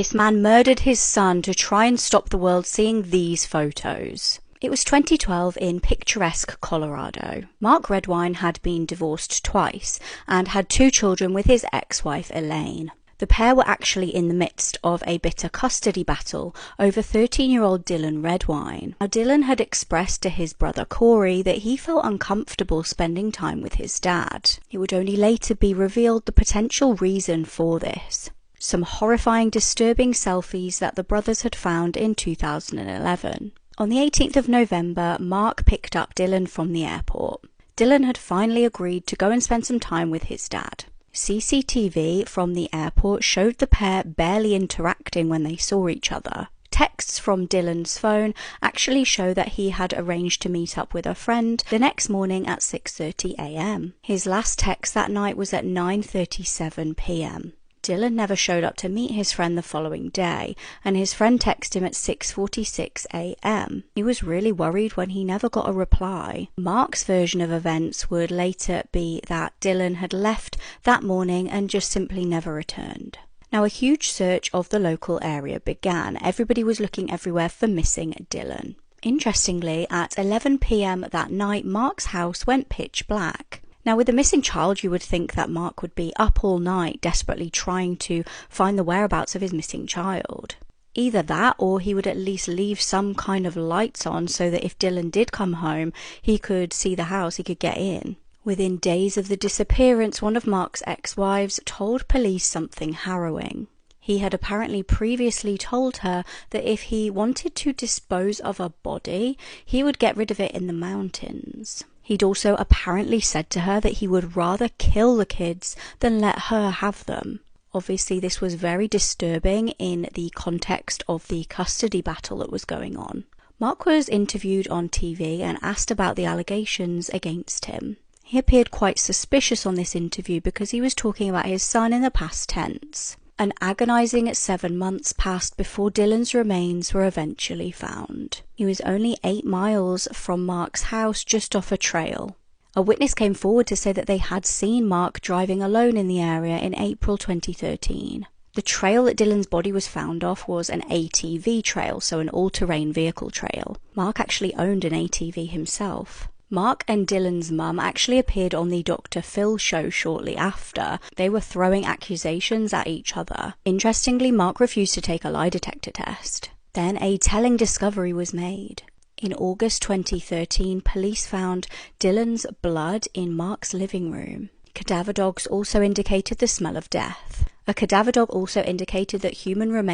This man murdered his son to try and stop the world seeing these photos. It was 2012 in picturesque Colorado. Mark Redwine had been divorced twice and had 2 children with his ex-wife Elaine. The pair were actually in the midst of a bitter custody battle over 13-year-old Dylan Redwine. Now, Dylan had expressed to his brother Corey that he felt uncomfortable spending time with his dad. It would only later be revealed the potential reason for this: some horrifying, disturbing selfies that the brothers had found in 2011. On the 18th of November, Mark picked up Dylan from the airport. Dylan had finally agreed to go and spend some time with his dad. CCTV from the airport showed the pair barely interacting when they saw each other. Texts from Dylan's phone actually show that he had arranged to meet up with a friend the next morning at 6:30 a.m. His last text that night was at 9:37 p.m. Dylan never showed up to meet his friend the following day, and his friend texted him at 6:46 a.m. He was really worried when he never got a reply. Mark's version of events would later be that Dylan had left that morning and just simply never returned. Now, a huge search of the local area began. Everybody was looking everywhere for missing Dylan. Interestingly, at 11 p.m. that night, Mark's house went pitch black. Now, with a missing child, you would think that Mark would be up all night desperately trying to find the whereabouts of his missing child. Either that, or he would at least leave some kind of lights on so that if Dylan did come home, he could see the house, he could get in. Within days of the disappearance, one of Mark's ex-wives told police something harrowing. He had apparently previously told her that if he wanted to dispose of a body, he would get rid of it in the mountains. He'd also apparently said to her that he would rather kill the kids than let her have them. Obviously, this was very disturbing in the context of the custody battle that was going on. Mark was interviewed on TV and asked about the allegations against him. He appeared quite suspicious on this interview because he was talking about his son in the past tense. An agonizing 7 months passed before Dylan's remains were eventually found. He was only 8 miles from Mark's house, just off a trail. A witness came forward to say that they had seen Mark driving alone in the area in April 2013. The trail that Dylan's body was found off was an ATV trail, so an all-terrain vehicle trail. Mark actually owned an ATV himself. Mark and Dylan's mum actually appeared on the Dr. Phil show shortly after. They were throwing accusations at each other. Interestingly, Mark refused to take a lie detector test. Then a telling discovery was made. In August 2013, police found Dylan's blood in Mark's living room. Cadaver dogs also indicated the smell of death. A cadaver dog also indicated that human remains